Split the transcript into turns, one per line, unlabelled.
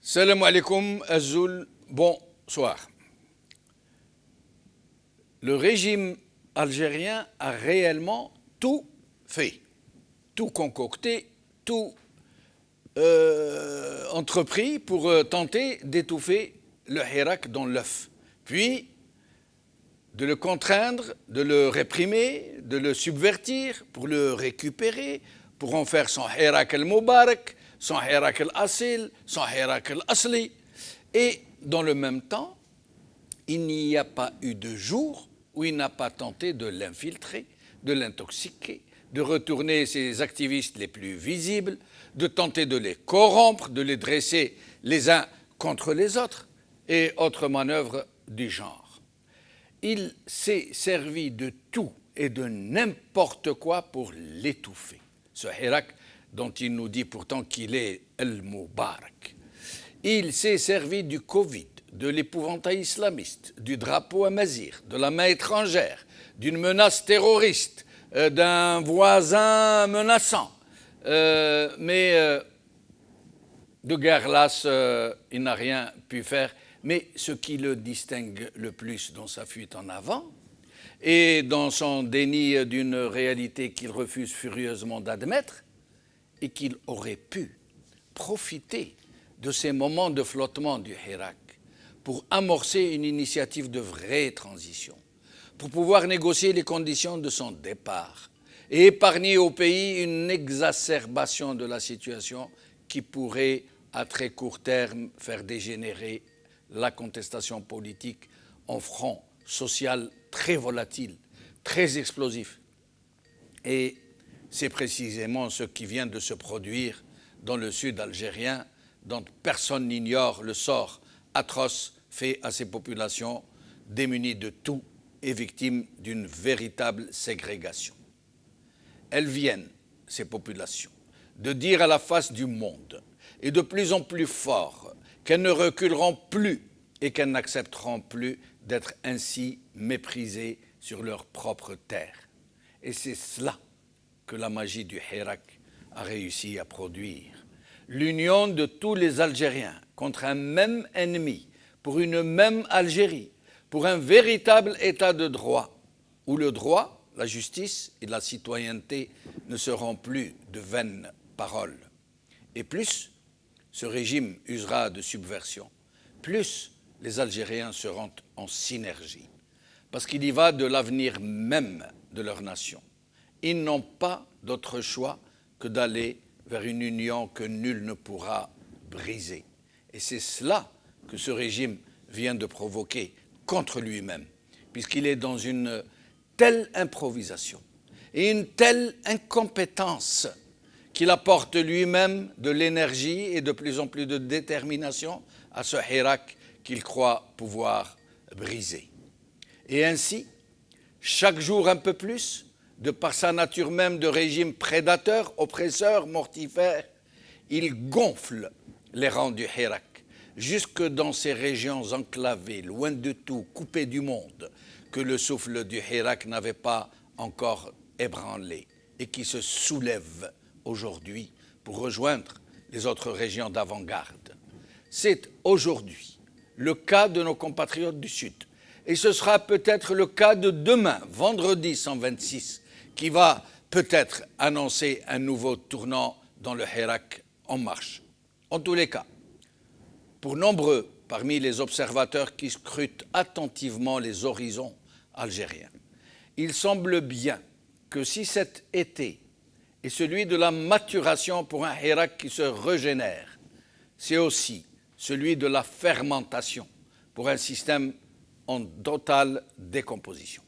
Salam alaikum, Azul, bonsoir. Le régime algérien a réellement tout fait, tout concocté, tout entrepris pour tenter d'étouffer le Hirak dans l'œuf, puis de le contraindre, de le réprimer, de le subvertir pour le récupérer, pour en faire son Hirak el-Mubarak, son Hirak el-Asil, son Hirak el-Asli. Et dans le même temps, il n'y a pas eu de jour où il n'a pas tenté de l'infiltrer, de l'intoxiquer, de retourner ses activistes les plus visibles, de tenter de les corrompre, de les dresser les uns contre les autres, et autres manœuvres du genre. Il s'est servi de tout et de n'importe quoi pour l'étouffer. Ce Hirak dont il nous dit pourtant qu'il est El-Mubarak. Il s'est servi du Covid, de l'épouvantail islamiste, du drapeau amazigh, de la main étrangère, d'une menace terroriste, d'un voisin menaçant. Mais de guerre lasse, il n'a rien pu faire. Mais ce qui le distingue le plus dans sa fuite en avant et dans son déni d'une réalité qu'il refuse furieusement d'admettre, est qu'il aurait pu profiter de ces moments de flottement du Hirak pour amorcer une initiative de vraie transition, pour pouvoir négocier les conditions de son départ et épargner au pays une exacerbation de la situation qui pourrait, à très court terme, faire dégénérer la contestation politique en front social très volatile, très explosif. Et c'est précisément ce qui vient de se produire dans le sud algérien, dont personne n'ignore le sort atroce fait à ces populations démunies de tout et victimes d'une véritable ségrégation. Elles viennent, ces populations, de dire à la face du monde, et de plus en plus fort, qu'elles ne reculeront plus et qu'elles n'accepteront plus d'être ainsi méprisées sur leur propre terre. Et c'est cela que la magie du Hirak a réussi à produire. L'union de tous les Algériens contre un même ennemi, pour une même Algérie, pour un véritable état de droit, où le droit, la justice et la citoyenneté ne seront plus de vaines paroles. Et plus ce régime usera de subversion, plus les Algériens seront en synergie, parce qu'il y va de l'avenir même de leur nation. Ils n'ont pas d'autre choix que d'aller vers une union que nul ne pourra briser. Et c'est cela que ce régime vient de provoquer contre lui-même, puisqu'il est dans une telle improvisation et une telle incompétence qu'il apporte lui-même de l'énergie et de plus en plus de détermination à ce Hirak qu'il croit pouvoir briser. Et ainsi, chaque jour un peu plus, de par sa nature même de régime prédateur, oppresseur, mortifère, il gonfle les rangs du Hirak, jusque dans ces régions enclavées, loin de tout, coupées du monde, que le souffle du Hirak n'avait pas encore ébranlé et qui se soulèvent aujourd'hui pour rejoindre les autres régions d'avant-garde. C'est aujourd'hui le cas de nos compatriotes du Sud. Et ce sera peut-être le cas de demain, vendredi 126, qui va peut-être annoncer un nouveau tournant dans le Hirak en marche. En tous les cas, pour nombreux parmi les observateurs qui scrutent attentivement les horizons algériens, il semble bien que si cet été est celui de la maturation pour un Hirak qui se régénère, c'est aussi celui de la fermentation pour un système en totale décomposition.